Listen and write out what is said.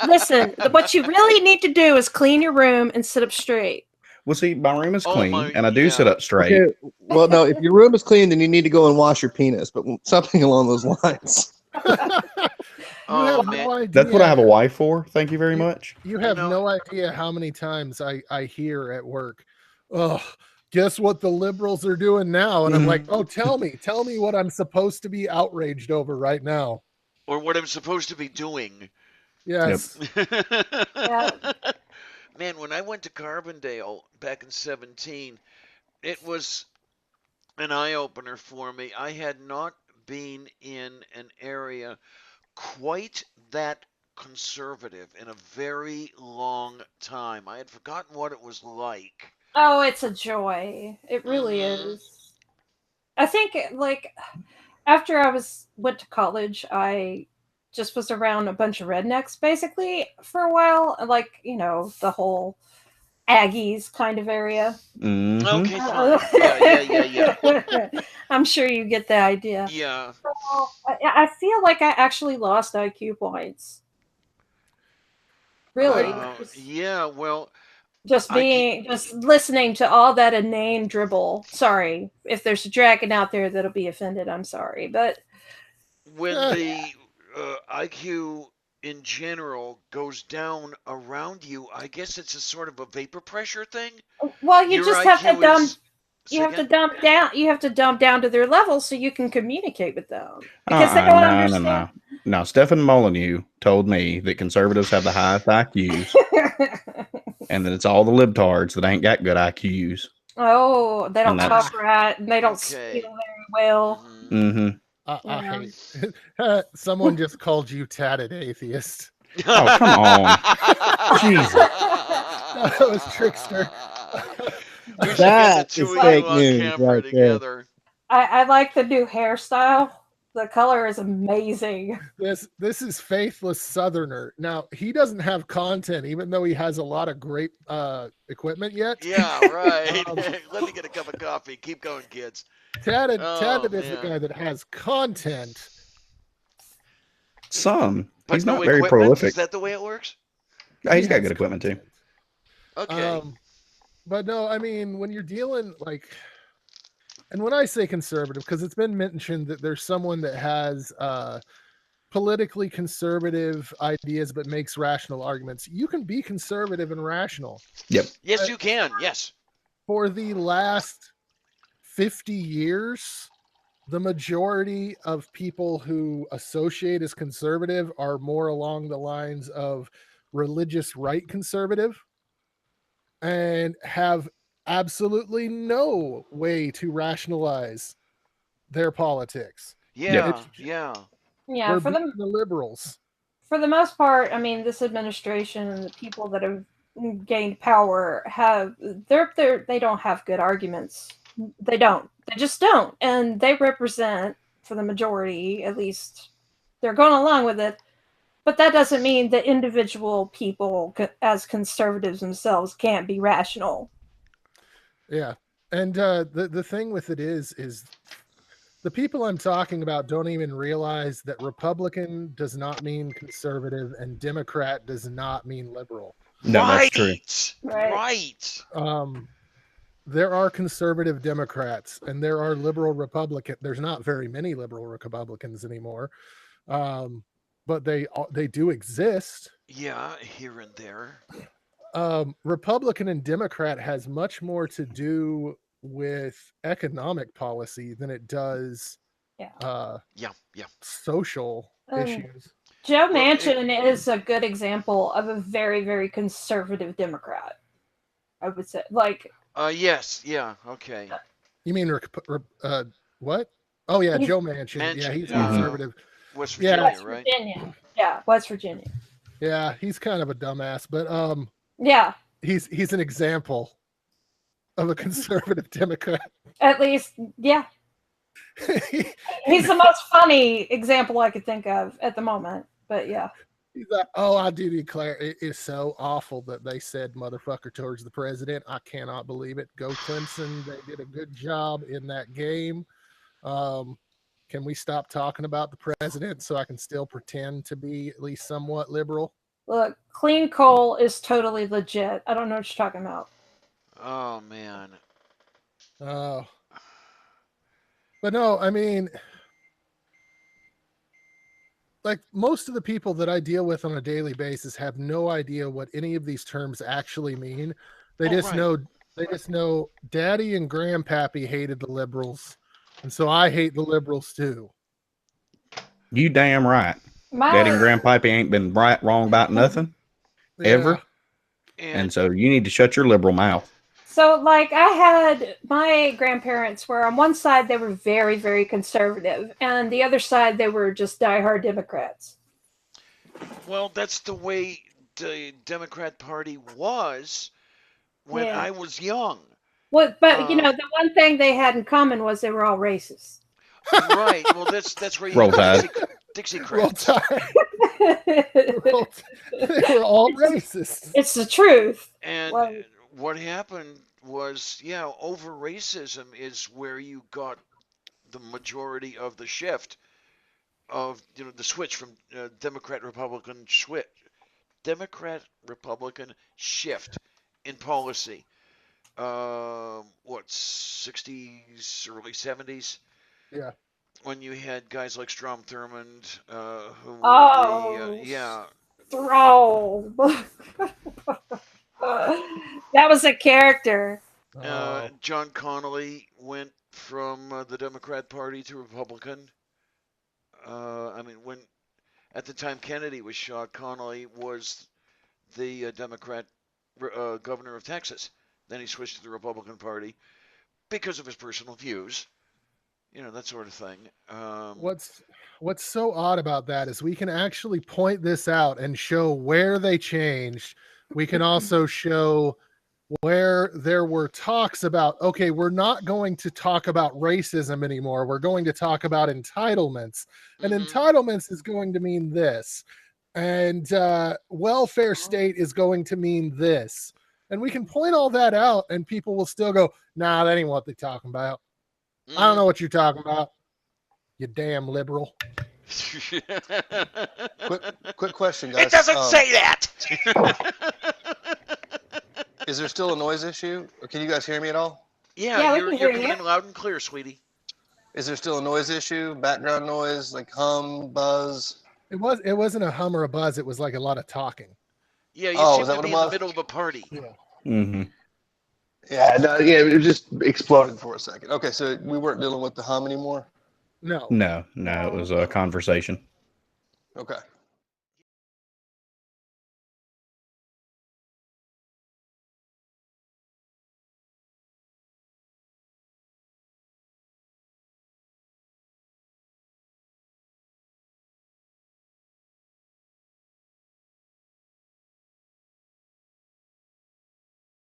Listen, what you really need to do is clean your room and sit up straight. Well, see, my room is Oh, clean, and I do sit up straight. Okay. Well, no, if your room is clean, then you need to go and wash your penis, but something along those lines. Oh, have man. no idea. That's what I have a wife for. Thank you very much. You have know- no idea how many times I hear at work, oh, guess what the liberals are doing now? And I'm like, oh, tell me what I'm supposed to be outraged over right now. Or what I'm supposed to be doing. Yes. Yeah. Man, when I went to Carbondale back in 17, it was an eye-opener for me. I had not been in an area quite that conservative in a very long time. I had forgotten what it was like. Oh, it's a joy. It really is. I think, like, after I went to college, I just was around a bunch of rednecks, basically, for a while. Like, the whole Aggies kind of area. Mm-hmm. Okay, fine. Yeah. I'm sure you get the idea. Yeah. So, I feel like I actually lost IQ points. Really? Yeah, well, Just listening to all that inane dribble. Sorry, if there's a dragon out there that'll be offended, I'm sorry. But when the IQ in general goes down around you, I guess it's a sort of a vapor pressure thing. Well, you Your just have to IQ dump. is- You Say have to again? dump down. You have to dump down to their level so you can communicate with them because they don't understand. No. Stephen Molyneux told me that conservatives have the highest IQs, and that it's all the libtards that ain't got good IQs. Oh, they don't And talk right, and they don't Okay. feel very well. Mm-hmm. I hate someone just called you tatted atheist. Oh, come on. Jesus. That was Trickster. We should get the That two is of you fake on news camera right there. together. I like the new hairstyle. The color is amazing. This is Faithless Southerner. Now he doesn't have content, even though he has a lot of great equipment yet. Yeah, right. Let me get a cup of coffee. Keep going, kids. Tatted Oh, is the man. guy that has content. Some. But He's no not very equipment? prolific. Is that the way it works? He's got has good equipment too. Okay. But no, I mean, when you're dealing and when I say conservative, because it's been mentioned that there's someone that has politically conservative ideas but makes rational arguments. You can be conservative and rational. Yep. Yes, you can. Yes. For the last 50 years, the majority of people who associate as conservative are more along the lines of religious right conservative and have absolutely no way to rationalize their politics. Yeah. Yeah. Yeah, We're for being the liberals. the most part, I mean, this administration and the people that have gained power they don't have good arguments. They don't. They just don't, and they represent, for the majority, at least, they're going along with it. But that doesn't mean that individual people, as conservatives themselves, can't be rational. Yeah. And the thing with it is the people I'm talking about don't even realize that Republican does not mean conservative and Democrat does not mean liberal. No, right. that's true. Right. There are conservative Democrats and there are liberal Republican. There's not very many liberal Republicans anymore. But they do exist. Yeah, here and there. Republican and Democrat has much more to do with economic policy than it does social issues. Joe Manchin is a good example of a very, very conservative Democrat, I would say. Yes. Yeah. Okay. You mean what? Oh yeah, Joe Manchin. Yeah, he's conservative. West Virginia, West right? Virginia. Yeah, West Virginia. Yeah, he's kind of a dumbass, but yeah, he's an example of a conservative Democrat. At least, yeah. He's the most funny example I could think of at the moment, but yeah. He's like, oh, I do declare it is so awful that they said motherfucker towards the president. I cannot believe it. Go Clemson. They did a good job in that game. Can we stop talking about the president so I can still pretend to be at least somewhat liberal? Look, clean coal is totally legit. I don't know what you're talking about. Oh man. Oh. But no, I mean, like most of the people that I deal with on a daily basis have no idea what any of these terms actually mean. They just know Daddy and Grandpappy hated the liberals, and so I hate the liberals too. You damn right. Daddy and Grandpappy ain't been right wrong about nothing ever, and so you need to shut your liberal mouth. So, like, I had my grandparents where on one side they were very, very conservative, and the other side they were just diehard Democrats. Well, that's the way the Democrat Party was when I was young. Well, but you know, the one thing they had in common was they were all racist. Right. Well, that's where you Roll have Tide. Dixiecrats. They were all racist. It's the truth. And what happened was, yeah, over racism is where you got the majority of the shift of, you know, the switch from Democrat-Republican shift in policy. What, 60s, early 70s? Yeah. When you had guys like Strom Thurmond, who Oh, yeah. Strom. That was a character. John Connolly went from the Democrat Party to Republican. I mean, when at the time Kennedy was shot, Connolly was the Democrat governor of Texas. Then he switched to the Republican Party because of his personal views. You know, that sort of thing. What's so odd about that is we can actually point this out and show where they changed. We can also show where there were talks about, okay, we're not going to talk about racism anymore. We're going to talk about entitlements. And entitlements is going to mean this. And welfare state is going to mean this. And we can point all that out and people will still go, nah, that ain't what they're talking about. I don't know what you're talking about. You damn liberal. Quick question, guys. It doesn't say that. Is there still a noise issue? Or can you guys hear me at all? Yeah, you're coming in loud and clear, sweetie. Is there still a noise issue? Background noise, like hum, buzz? It wasn't a hum or a buzz. It was like a lot of talking. Yeah, you seem to be in the middle of a party. Yeah. Mm-hmm. Yeah, no, yeah, it just exploded for a second. Okay, so we weren't dealing with the hum anymore? No, it was a conversation. Okay.